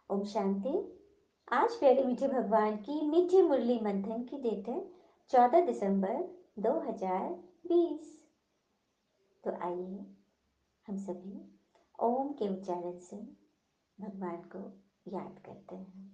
ओम शांति। आज प्यारे मीठे भगवान की मीठी मुरली मंथन की डेट है 14 दिसंबर 2020। तो आइए हम सभी ओम के उच्चारण से भगवान को याद करते हैं।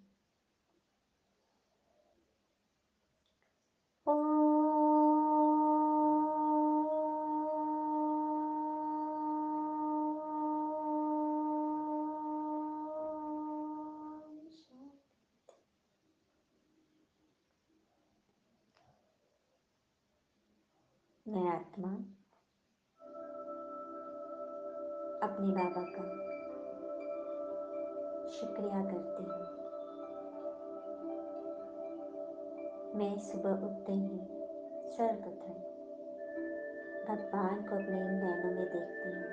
मैं आत्मा अपने बाबा का शुक्रिया करती हूँ। मैं सुबह उठते ही सर्वप्रथम भगवान को अपने इन नैनों में देखती हूँ।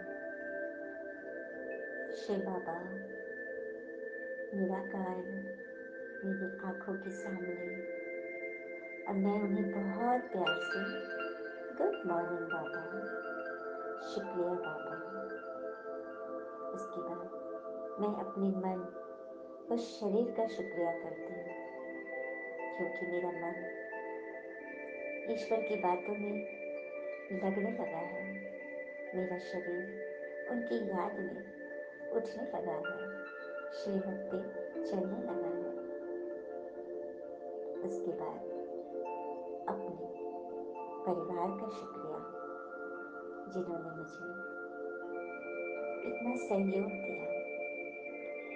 शिव बाबा निराकार मेरी आंखों के सामने, और मैं उन्हें बहुत प्यार से गुड मॉर्निंग बाबा, शुक्रिया बाबा। उसके बाद मैं अपने मन, उस शरीर का शुक्रिया करती हूँ, क्योंकि मेरा मन ईश्वर की बातों में लगने लगा है। मेरा शरीर उनकी याद में उठने लगा है, श्रीमत चलने लगा है। उसके बाद अपने परिवार का शुक्रिया, जिन्होंने मुझे इतना सहयोग दिया।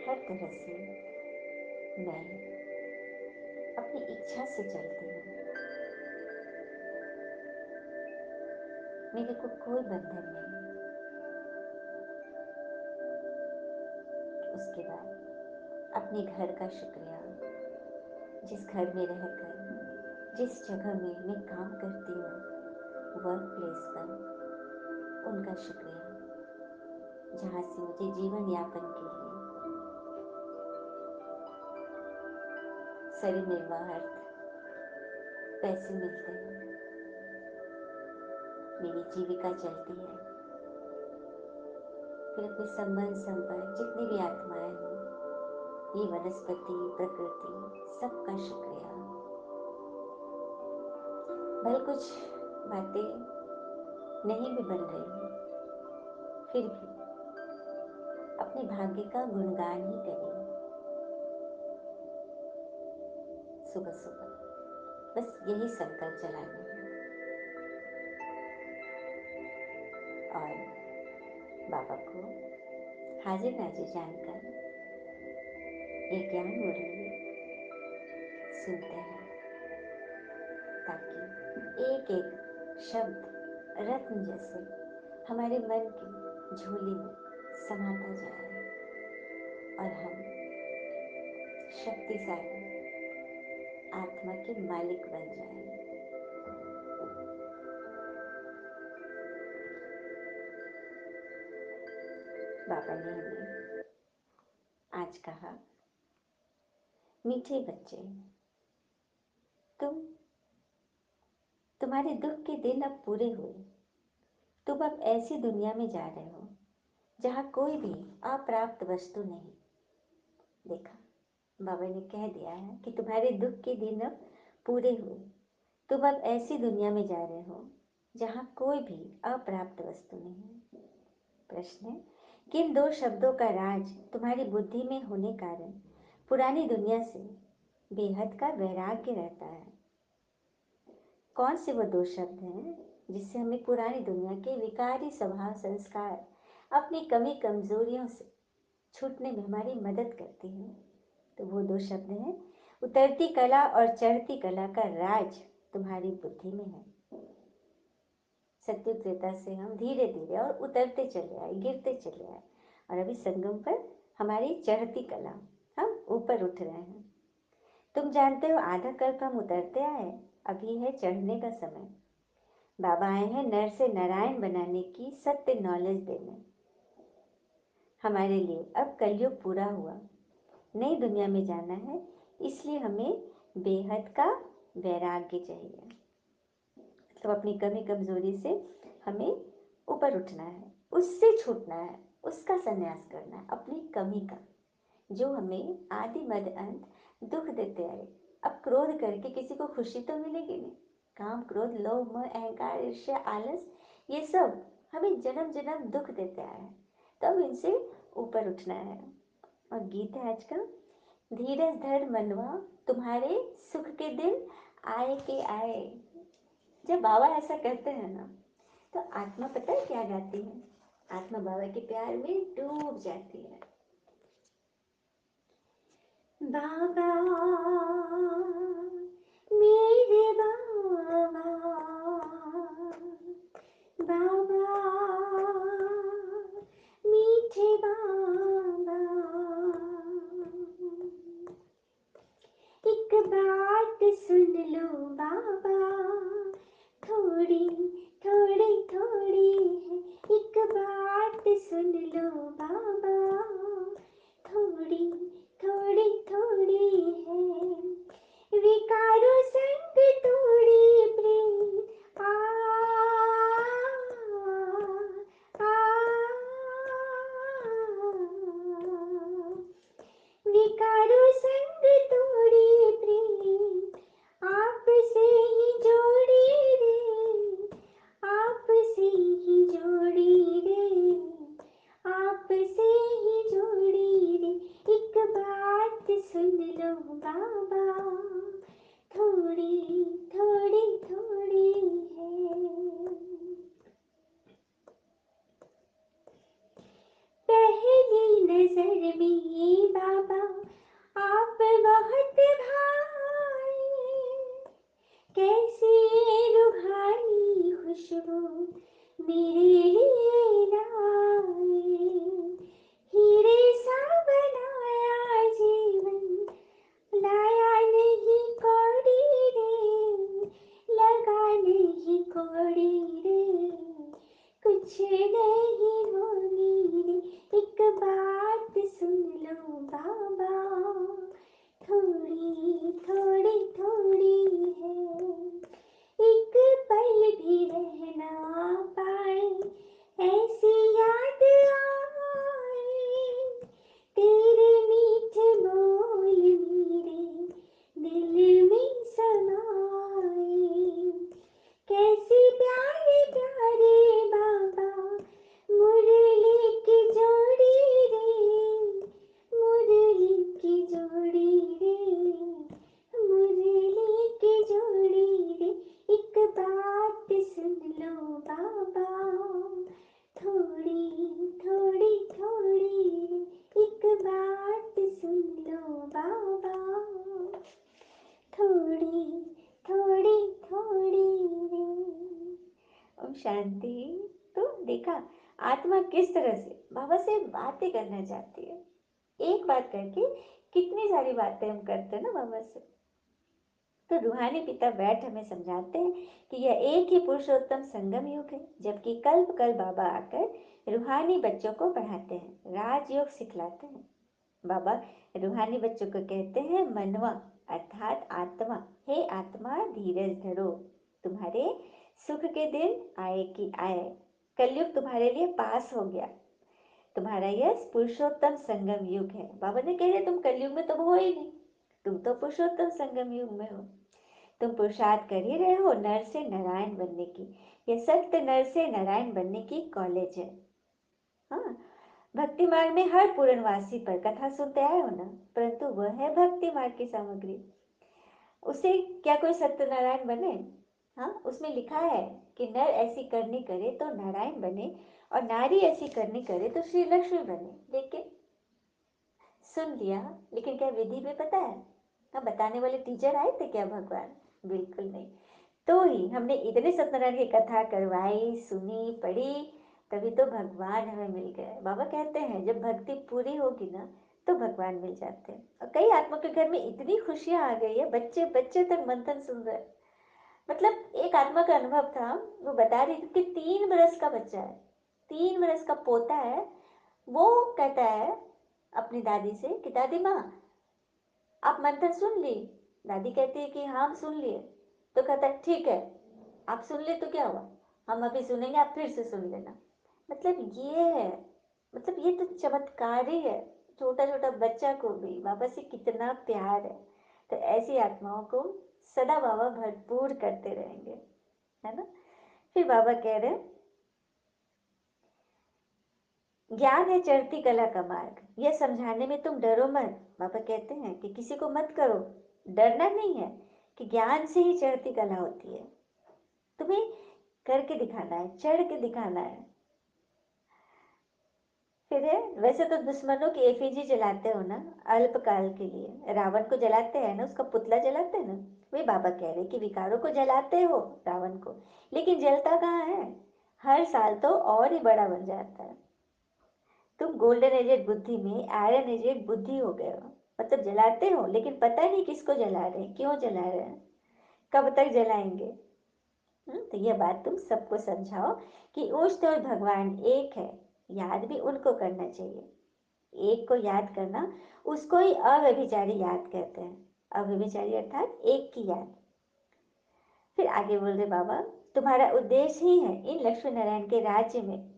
हर तरह से मैं अपनी इच्छा से चलती हूँ, मेरे को कोई बंधन नहीं। उसके बाद अपने घर का शुक्रिया, जिस घर में रहकर, जिस जगह में मैं काम करती हूँ, वर्क प्लेस पर, उनका शुक्रिया, जहाँ से मुझे जीवन यापन के लिए शरीर निर्वाहार्थ पैसे मिलते हैं, मेरी जीविका चलती है। फिर अपने संबंध संपर्क जितनी भी आत्माएं हैं, ये वनस्पति, प्रकृति, सबका शुक्रिया। भले कुछ बातें नहीं भी बन रही, फिर भी अपने भाग्य का गुणगान ही करिए। सुबह सुबह बस यही संकल्प चलाना है, और बाबा को हाजिर नाजिर जानकर ये ज्ञान मुरली सुनते हैं, ताकि एक एक शब्द रत्न जैसे हमारे मन की झोली में समाता जाए और हम शक्तिशाली आत्मा के मालिक बन जाएं। बाबा ने हमें आज कहा, मीठे बच्चे, तुम्हारे दुख के दिन अब पूरे हुए। तुम अब ऐसी दुनिया में जा रहे हो जहाँ कोई भी अप्राप्त वस्तु नहीं। देखा, बाबा ने कह दिया है कि तुम्हारे दुख के दिन अब पूरे हुए। तुम अब ऐसी दुनिया में जा रहे हो जहाँ कोई भी अप्राप्त वस्तु नहीं। प्रश्न है, किन दो शब्दों का राज तुम्हारी बुद्धि में होने कारण पुरानी दुनिया से बेहद का वैराग्य रहता है? कौन से वो दो शब्द हैं जिससे हमें पुरानी दुनिया के विकारी स्वभाव, संस्कार, अपनी कमी कमजोरियों से छूटने में हमारी मदद करती हैं? तो वो दो शब्द हैं, उतरती कला और चढ़ती कला का राज तुम्हारी बुद्धि में है। सत्युग त्रेता से हम धीरे धीरे और उतरते चले आए, गिरते चले आए, और अभी संगम पर हमारी चढ़ती कला, हम ऊपर उठ रहे हैं। तुम जानते हो, आधा कल्प हम उतरते आए, अभी है चढ़ने का समय। बाबा आए हैं नर से नारायण बनाने की सत्य नॉलेज देने हमारे लिए। अब कलयुग पूरा हुआ, नई दुनिया में जाना है, इसलिए हमें बेहद का वैराग्य चाहिए। तो अपनी कमी कमजोरी से हमें ऊपर उठना है, उससे छूटना है, उसका संन्यास करना है, अपनी कमी का। जो हमें आदि मध्य अंत दुख देते आए। अब क्रोध करके किसी को खुशी तो मिलेगी नहीं। काम, क्रोध, लोभ, मोह, अहंकार, ईर्ष्या, आलस, ये सब हमें जन्म जन्म दुख देते आए हैं। तो अब इनसे ऊपर उठना है। और गीत है आज का, धीरज धर मनवा, तुम्हारे सुख के दिन आए के आए। जब बाबा ऐसा कहते हैं ना, तो आत्मा पता है क्या गाती है? आत्मा बाबा के प्यार में डूब जाती है। बाबा मेरे बाबा, बाबा मीठे बाबा, एक बात सुन लो बाबा, थोड़ी थोड़ी थोड़ी है। एक बात सुन लो बाबा, थोड़ी थोड़ी थोड़ी है। विकारो संग तोड़ी प्रेम, आ आ विकारो संग तोड़ी प्रेम, आपसे ही जोड़ी रे, आपसे ही जोड़ी रे, आपसे ही जोड़ी रे। एक बात सुन लो बाबा, थोड़ी थोड़ी थोड़ी है। पहली नजर में ये बाबा आप बहुत भाए, कैसी ये रूहानी खुशबू मेरे लिए लाए। हीरे सा बनाया जीवन, लाया नहीं कौड़ी रे, लगा नहीं कौड़ी रे, कुछ नहीं होनी रे। एक बात सुन लो बाबा, थोड़ी थोड़ी थोड़ी है। एक पल भी रह ना पाए, ऐसी याद आए, तेरे मीठे बोल मेरे दिल में समाए। कैसे प्यारे प्यारे बाबा, मुरली की जोड़ी रे, मुरली की जोड़ी रे, मुरली की जोड़ी रे। एक बात सुन लो बाबा, थोड़ी थोड़ी थोड़ी रे। एक बात सुन लो बाबा, थोड़ी थोड़ी थोड़ी रे। ओम शांति। तो देखा आत्मा किस तरह से बाबा से बातें करना चाहती है। एक बात करके कितनी सारी बातें हम करते हैं ना बाबा से। तो रूहानी पिता बैठ हमें समझाते हैं कि यह एक ही पुरुषोत्तम संगम युग है, जबकि कल्प कल बाबा आकर रूहानी बच्चों को पढ़ाते हैं, राजयोग सिखलाते हैं। बाबा रूहानी बच्चों को कहते हैं मनवा, अर्थात आत्मा, हे आत्मा धीरज धरो, तुम्हारे सुख के दिन आए कि आए। कलयुग तुम्हारे लिए पास हो गया, तुम्हारा यह पुरुषोत्तम संगम युग है। बाबा ने कह रहे तुम कलयुग में तो हो ही नहीं, तुम तो पुरुषोत्तम संगम युग में हो। तुम पुरुषार्थ कर ही रहे हो नर से नारायण बनने की। यह सत्य नर से नारायण बनने की कॉलेज है। हाँ, भक्ति मार्ग में हर पूर्णवासी पर कथा सुनते आए हो ना, परंतु वह है भक्ति मार्ग की सामग्री। उसे क्या कोई सत्यनारायण बने? हाँ, उसमें लिखा है कि नर ऐसी करनी करे तो नारायण बने, और नारी ऐसी करनी करे तो श्री लक्ष्मी बने। लेकिन सुन लिया, लेकिन क्या विधि में पता है? हाँ, बताने वाले टीचर आए थे क्या भगवान? बिल्कुल नहीं। तो ही हमने इतने सत्यनारायण की कथा करवाई, सुनी, पढ़ी, तभी तो भगवान हमें मिल गए। बाबा कहते हैं जब भक्ति पूरी होगी ना, तो भगवान मिल जाते हैं। और कई आत्मा के घर में इतनी खुशियां आ गई है, बच्चे बच्चे तक मंथन सुन रहे हैं। मतलब एक आत्मा का अनुभव था, वो बता रही थी कि 3 बरस का बच्चा है, 3 बरस का पोता है। वो कहता है अपनी दादी से कि दादी माँ, आप मंथन सुन ली? दादी कहती है कि हाँ हम सुन लिए। तो कहता है ठीक है, आप सुन ले तो क्या हुआ, हम अभी सुनेंगे, आप फिर से सुन लेना। मतलब ये है, मतलब ये तो चमत्कार ही है। छोटा छोटा बच्चा को भी बाबा से कितना प्यार है। तो ऐसी आत्माओं को सदा बाबा भरपूर करते रहेंगे, है ना। फिर बाबा कह रहे हैं, ज्ञान है चढ़ती कला का मार्ग, यह समझाने में तुम डरो मत। बाबा कहते हैं कि किसी को मत करो, डरना नहीं है, कि ज्ञान से ही चढ़ती कला होती है। तुम्हें करके दिखाना है, चढ़ के दिखाना है। फिर है, वैसे तो दुश्मनों की एफिजी जलाते हो ना, अल्पकाल के लिए। रावण को जलाते हैं ना, उसका पुतला जलाते हैं ना। वे बाबा कह रहे कि विकारों को जलाते हो, रावण को, लेकिन जलता कहाँ है। हर साल तो और ही बड़ा बन जाता है। तुम गोल्डन एजेड बुद्धि में आयरन एजेड बुद्धि हो गए हो। मतलब जलाते हो, लेकिन पता नहीं किसको जला रहे हैं, क्यों जला रहे हैं, कब तक जलाएंगे। तो यह बात तुम सबको समझाओ कि उष्ट और भगवान एक है। याद भी उनको करना चाहिए। एक को याद करना, उसको ही अव्यभिचारी याद कहते हैं। अव्यभिचारी अर्थात एक की याद। फिर आगे बोल रहे बाबा, तुम्हारा उद्देश्य ही है इन लक्ष्मी नारायण के राज्य में।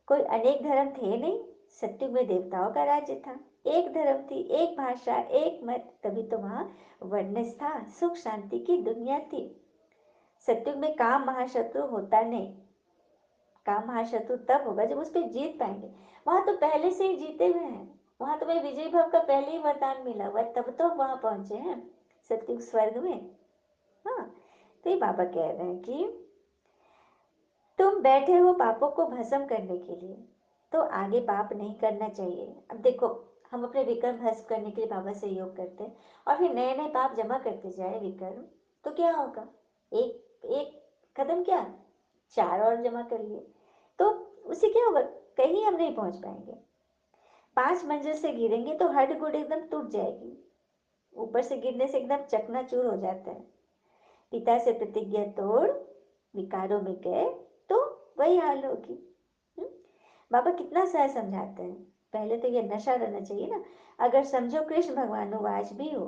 कोई अनेक धर्म थे नहीं, सत्युग में देवताओं का राज्य था। एक धर्म थी, एक भाषा, एक मत, तभी तो वहां वर्णस था, सुख शांति की दुनिया थी। सत्युग में काम महाशत्रु होता नहीं। काम महाशत्रु तब होगा जब उस पर जीत पाएंगे। वहां तो पहले से ही जीते हुए हैं। वहां तुम्हें विजय भव का पहले ही वरदान मिला हुआ है, तब तो वहां पहुंचे हैं, सत्युग स्वर्ग में। हाँ, तो ये बाबा कह रहे हैं कि तुम बैठे हो पापों को भस्म करने के लिए, तो आगे पाप नहीं करना चाहिए। अब देखो, हम अपने विकर्म भस्म करने के लिए बाबा से योग करते हैं, और फिर नए नए पाप जमा करते जाए विकर्म, तो क्या होगा। एक एक कदम क्या, चार और जमा कर लिए, तो उससे क्या होगा, कहीं हम नहीं पहुंच पाएंगे। 5 मंजिल से गिरेंगे तो हड्ड गुड एकदम टूट जाएगी। ऊपर से गिरने से एकदम चकनाचूर हो जाता है। पिता से प्रतिज्ञा तोड़ विकारों में गए तो वही हाल होगी। हम्म? बाबा कितना सह समझाते हैं। पहले तो ये नशा रहना चाहिए ना। अगर समझो कृष्ण भगवानुवाच भी हो,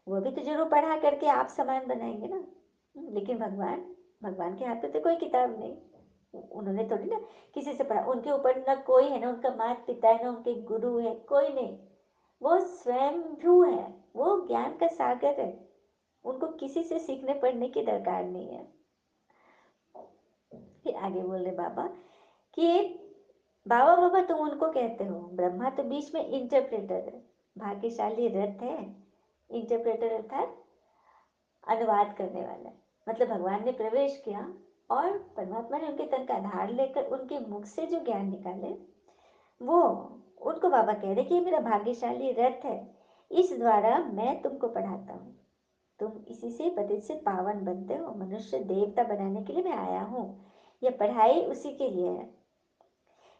वो भी तो जरूर पढ़ा करके आप समान बनाएंगे ना। लेकिन भगवान, भगवान के हाथ में तो कोई किताब नहीं। उन्होंने थोड़ी ना किसी से पढ़ा, उनके ऊपर ना कोई है, ना उनका माता पिता है, ना उनके गुरु है, कोई नहीं। वो स्वयं भू है, वो ज्ञान का सागर है। उनको किसी से सीखने पढ़ने की दरकार नहीं है। फिर आगे बोल रहे बाबा कि बाबा बाबा तुम उनको कहते हो, ब्रह्मा तो बीच में इंटरप्रेटर है, भाग्यशाली रथ है। इंटरप्रेटर अर्थात अनुवाद करने वाला है। मतलब भगवान ने प्रवेश किया और परमात्मा ने उनके तन का आधार लेकर उनके मुख से जो ज्ञान निकाले, वो उनको बाबा कह रहे कि ये मेरा भाग्यशाली रथ है, इस द्वारा मैं तुमको पढ़ाता हूँ। तुम इसी से पतित से पावन बनते हो, मनुष्य देवता बनाने के लिए मैं आया हूँ। यह पढ़ाई उसी के लिए है।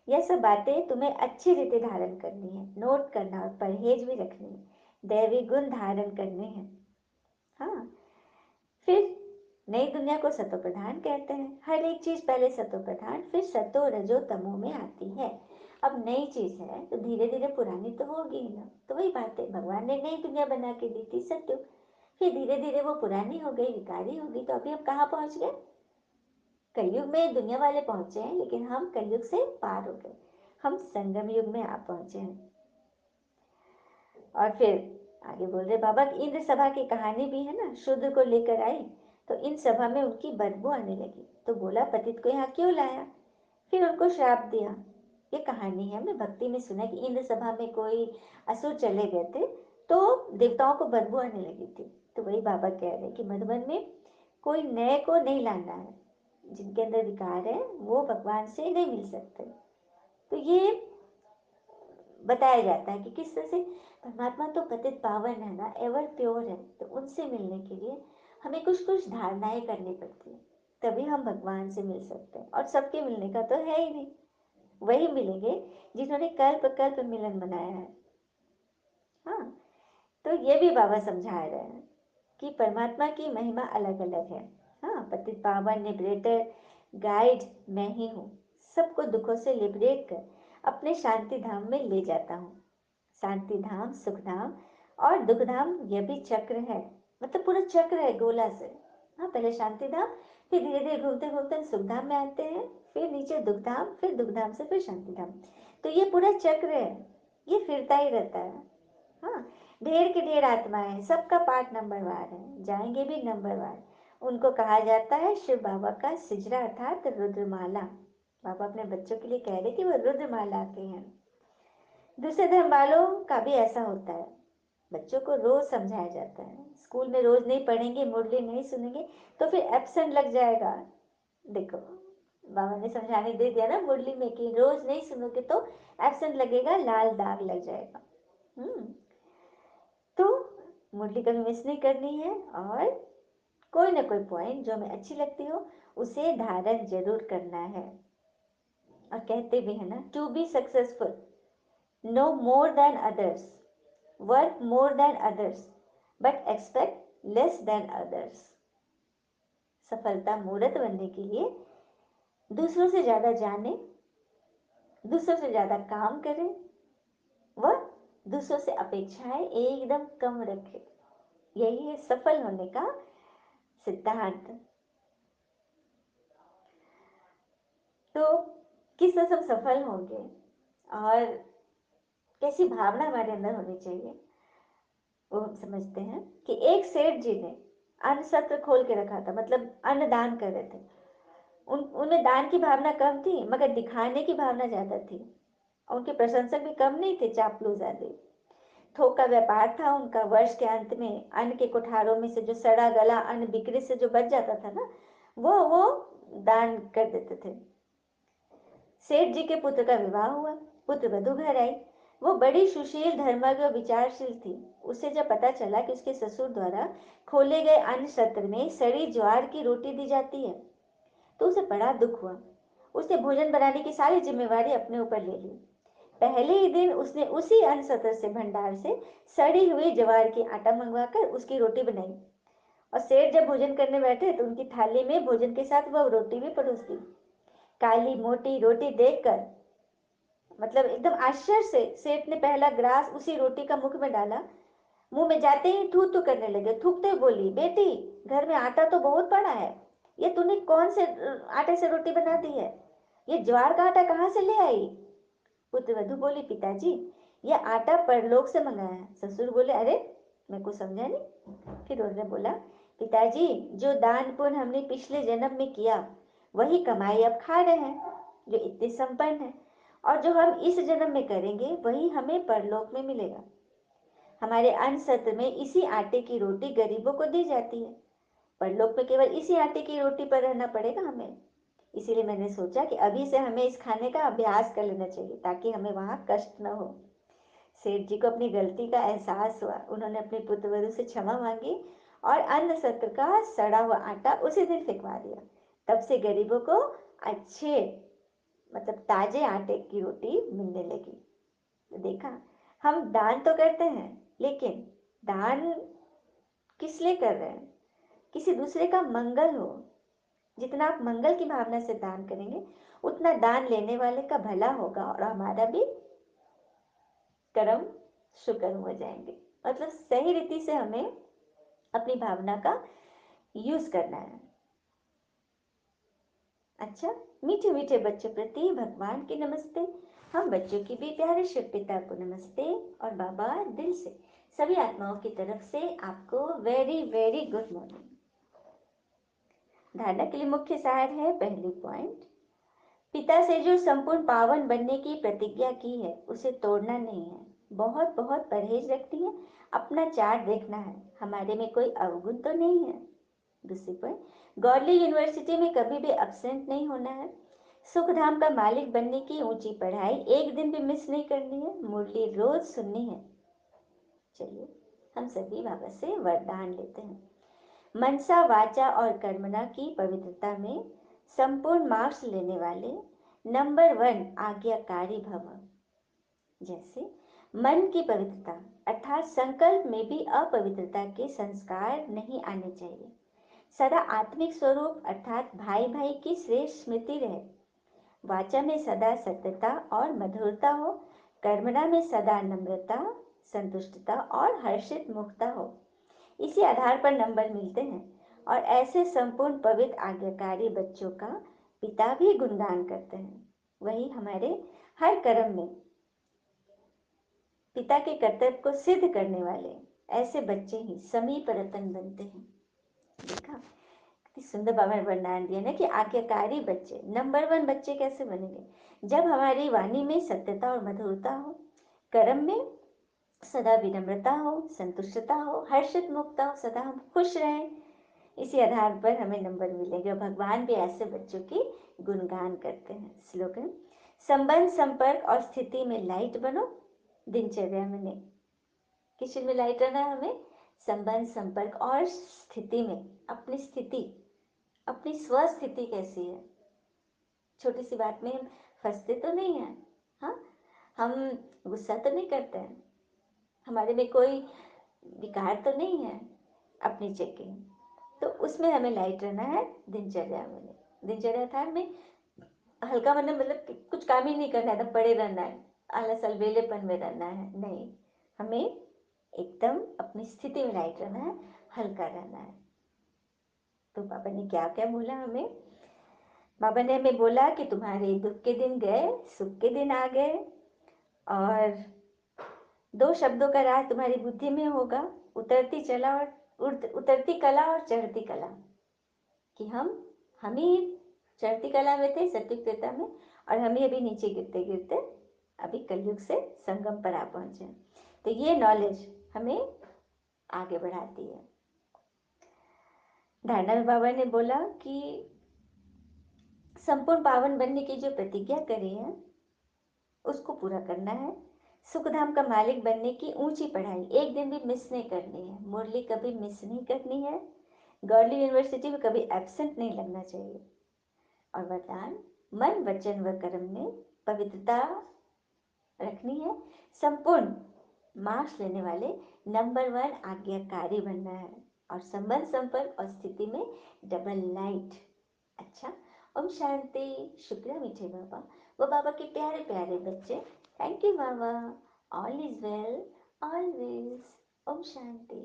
यह सब बातें तुम्हें अच्छी रीति धारण करनी है, नोट करना और परहेज भी रखनी है, दैवी गुण धारण करने हैं। हाँ, फिर नई दुनिया को सतो प्रधान कहते हैं। हर एक चीज पहले सतो प्रधान, फिर सतो रजो तमो में आती है। अब नई चीज है तो धीरे धीरे पुरानी तो होगी ही ना। तो वही बात है, भगवान ने नई दुनिया बना के दी थी सत्युग, फिर धीरे धीरे वो पुरानी हो गई, विकारी होगी, तो अभी हम कहाँ पहुंच गए, कलयुग में। दुनिया वाले पहुंचे हैं, लेकिन हम कलयुग से पार हो गए, हम संगम युग में आ पहुंचे हैं। और फिर आगे बोल रहे बाबा, इंद्र सभा की कहानी भी है ना, शूद्र को लेकर आई तो इन सभा में उनकी बदबू आने लगी, तो बोला पतित को यहाँ क्यों लाया। फिर उनको श्राप दिया। ये कहानी है, हमने भक्ति में सुना कि इंद्र सभा में कोई असुर चले गए थे, तो देवताओं को बदबू आने लगी थी। तो वही बाबा कह रहे कि मधुबन में कोई नए को नहीं लाना है, जिनके अंदर विकार है वो भगवान से नहीं मिल सकते। तो ये बताया जाता है कि किस तरह से परमात्मा तो पतित पावन है ना, एवर प्योर है, तो उनसे मिलने के लिए हमें कुछ कुछ धारणाएं करनी पड़ती है, तभी हम भगवान से मिल सकते हैं। और सबके मिलने का तो है ही नहीं, वही मिलेंगे जिन्होंने कल्प कल्प मिलन बनाया है। हाँ, तो ये भी बाबा समझा रहे हैं कि परमात्मा की महिमा अलग अलग है। हाँ, पतित पावन लिबरेटर गाइड मैं ही हूँ, सबको दुखों से लिबरेट कर अपने शांति धाम में ले जाता हूँ। शांति धाम, सुख धाम और दुख धाम, यह भी चक्र है। मतलब पूरा चक्र है गोला से। हाँ, पहले शांति धाम, फिर धीरे धीरे घूमते घूमते सुख धाम में आते हैं, फिर नीचे दुख धाम, फिर दुख धाम से फिर शांति धाम। तो ये पूरा चक्र है। ये फिरता ही रहता है। हाँ, ढेर की ढेर आत्माएं, सबका पार्ट नंबरवार है, जाएंगे भी नंबरवार। उनको कहा जाता है शिव बाबा का सिजरा अर्थात रुद्रमाला। बाबा अपने बच्चों के लिए कह रहे कि वो रुद्रमाला के हैं। दूसरे धर्म वालों का भी ऐसा होता है, बच्चों को रोज समझाया जाता है, स्कूल में रोज नहीं पढ़ेंगे, मुरली नहीं सुनेंगे तो फिर एब्सेंट लग जाएगा। देखो, बाबा ने समझाने दे दिया ना मुरली में कि रोज नहीं सुनोगे तो एब्सेंट लगेगा, लाल दाग लग जाएगा। तो मुरली कभी मिस नहीं करनी है, और कोई ना कोई पॉइंट जो हमें अच्छी लगती हो उसे धारण जरूर करना है। और कहते भी है ना, to be successful no more than others, work more than others, but expect less than others. सफलता मूर्त बनने के लिए दूसरों से ज्यादा जाने, दूसरों से ज्यादा काम करें, वह दूसरों से अपेक्षाएं एकदम कम रखें। यही है सफल होने का सिद्धांत। तो किस तरह से हम सफल होंगे और कैसी भावना हमारे अंदर होनी चाहिए, वो हम समझते हैं कि एक सेठ जी ने अन्न सत्र खोल के रखा था, मतलब अन्न दान कर रहे थे। उनमें दान की भावना कम थी मगर दिखाने की भावना ज्यादा थी। और उनके प्रशंसक भी कम नहीं थे, चापलूस आदि। थोक का व्यापार था उनका। वर्ष के अंत में अन्न के कोठारों में से जो सड़ा गला अन्न बिक्री से जो बच जाता था ना, वो दान कर देते थे। सेठ जी के पुत्र का विवाह हुआ, पुत्र वधू घर आई। वो बड़ी सुशील, धर्मज्ञ और विचारशील थी। उसे जब पता चला कि उसके ससुर द्वारा खोले गए अन्न सत्र में सड़ी ज्वार की रोटी दी जाती है, तो उसे बड़ा दुख हुआ। उसने भोजन बनाने की सारी जिम्मेवारी अपने ऊपर ले ली। पहले ही दिन उसने उसी अन्न सत्र से, भंडार से सड़ी हुई ज्वार की आटा मंगवाकर उसकी रोटी बनाई। और सेठ जब भोजन करने बैठे तो उनकी थाली में भोजन के साथ वह रोटी भी परोस दी। काली मोटी रोटी देखकर, मतलब एकदम आश्चर्य से, सेठ ने पहला ग्रास उसी रोटी का मुख में डाला। मुंह में जाते ही थू थू करने लगे। थूकते बोली, बेटी, घर में आटा तो बहुत पड़ा है, ये तूने कौन से आटे से रोटी बना दी है? ये ज्वार का आटा कहाँ से ले आई? पुत्रवधू बोली, पिताजी, यह आटा परलोक से मंगाया है। ससुर बोले, अरे, मैं कुछ समझा नहीं। फिर उन्होंने बोला, पिताजी, जो दान पुण्य हमने पिछले जन्म में किया वही कमाई अब खा रहे हैं, जो इतने संपन्न है। और जो हम इस जन्म में करेंगे वही हमें परलोक में मिलेगा। हमारे अन्न सत्र में इसी आटे की रोटी गरीबों को दी जाती है। परलोक में केवल इसी आटे की रोटी पर रहना पड़ेगा हमें। इसीलिए मैंने सोचा कि अभी से हमें इस खाने का अभ्यास कर लेना चाहिए ताकि हमें वहां कष्ट न हो। सेठ जी को अपनी गलती का एहसास हुआ। उन्होंने अपने पुत्रवधू से क्षमा मांगी और अन्न सत्र का सड़ा हुआ आटा उसी दिन फेंकवा दिया। तब से गरीबों को अच्छे, मतलब ताजे आटे की रोटी मिलने लगी। तो देखा, हम दान तो करते हैं, लेकिन दान किस लिए कर रहे हैं? किसी दूसरे का मंगल हो। जितना आप मंगल की भावना से दान करेंगे उतना दान लेने वाले का भला होगा और हमारा भी कर्म सुकर्म हो जाएंगे। मतलब सही रीति से हमें अपनी भावना का यूज करना है। अच्छा, मीठे मीठे बच्चों प्रति भगवान की नमस्ते। हम बच्चों की भी प्यारे शिव पिता को नमस्ते। और बाबा दिल से सभी आत्माओं की तरफ से आपको वेरी वेरी गुड मॉर्निंग। धारणा के लिए मुख्य सार है, पहली पॉइंट, पिता से जो संपूर्ण पावन बनने की प्रतिज्ञा की है उसे तोड़ना नहीं है। बहुत बहुत परहेज रखती है। अपना चार्ट देखना है, हमारे में कोई अवगुण तो नहीं है। दूसरी पॉइंट, गॉडली यूनिवर्सिटी में कभी भी अब्सेंट नहीं होना है। सुखधाम का मालिक बनने की ऊंची पढ़ाई एक दिन भी मिस नहीं करनी है। मुरली रोज सुननी है। चलिए, हम सभी बाबा से वरदान लेते हैं। मनसा, वाचा और कर्मणा की पवित्रता में संपूर्ण मार्क्स लेने वाले नंबर 1 आज्ञाकारी भव। जैसे मन की पवित्रता, अर्थात संकल्प में भी अपवित्रता के संस्कार नहीं आने चाहिए। सदा आत्मिक स्वरूप अर्थात भाई भाई की श्रेष्ठ स्मृति रहे। वाचा में सदा सत्यता और मधुरता हो। कर्मणा में सदा नम्रता, संतुष्टता और हर्षित मुखता हो। इसी आधार पर नंबर मिलते हैं। और ऐसे संपूर्ण पवित्र आज्ञाकारी बच्चों का पिता भी गुणगान करते हैं। वही हमारे हर कर्म में पिता के कर्तव्य को सिद्ध करने वाले ऐसे बच्चे ही समीप रतन बनते हैं। देखा कितनी सुंदर बाबा ने वर्णन दिया ना कि आज्ञाकारी बच्चे, नंबर वन बच्चे कैसे बनेंगे? जब हमारी वाणी में सत्यता और मधुरता हो, कर्म में सदा विनम्रता हो, संतुष्टता हो, हर्षित मुक्ता हो, सदा हम खुश रहें। इसी आधार पर हमें नंबर मिलेंगे और भगवान भी ऐसे बच्चों की गुणगान करते हैं। स्लोगन, संबंध संपर्क और स्थिति में लाइट बनो, दिनचर्या में नहीं। किस चीज में लाइट रहना है हमें? संबंध संपर्क और स्थिति में। अपनी स्थिति, अपनी स्वस्थिति कैसी है? छोटी सी बात में हम फंसते तो नहीं है? हाँ, हम गुस्सा तो नहीं करते हैं, हमारे में कोई विकार तो नहीं है? अपनी चेकिंग, तो उसमें हमें लाइट रहना है, दिनचर्या में। दिनचर्या था हमें हल्का मतलब कि कुछ काम ही नहीं करना है, तो पड़े रहना है, आलस अलबेलेपन में रहना है, नहीं। हमें एकदम अपनी स्थिति में लाइट रहना है, हल्का रहना है। तो बाबा ने क्या क्या बोला हमें? बाबा ने हमें बोला कि तुम्हारे दुख के दिन गए, सुख के दिन आ गए, और दो शब्दों का राज तुम्हारी बुद्धि में होगा, उतरती चला और उतरती कला और चढ़ती कला। कि हम ही चढ़ती कला में थे सत्युग त्रेता में, और हम ही अभी नीचे गिरते गिरते अभी कलयुग से संगम पर आ पहुंचे। तो ये नॉलेज हमें आगे बढ़ाती है। धारणा में बाबा ने बोला कि संपूर्ण पावन बनने की जो प्रतिज्ञा करी है उसको पूरा करना है। सुखधाम का मालिक बनने की ऊंची पढ़ाई एक दिन भी मिस नहीं करनी है। मुरली कभी मिस नहीं करनी है। गवर्नमेंट यूनिवर्सिटी में कभी एब्सेंट नहीं लगना चाहिए। और वरदान, मन वचन व कर्म में पवित्रता रखनी है। संपूर्ण मार्क्स लेने वाले नंबर वन आज्ञाकारी बनना है। और संबंध संपर्क और स्थिति में डबल लाइट। अच्छा, ओम शांति। शुक्रिया मीठे बाबा, वो बाबा के प्यारे प्यारे बच्चे। थैंक यू बाबा। All is well always. ओम शांति।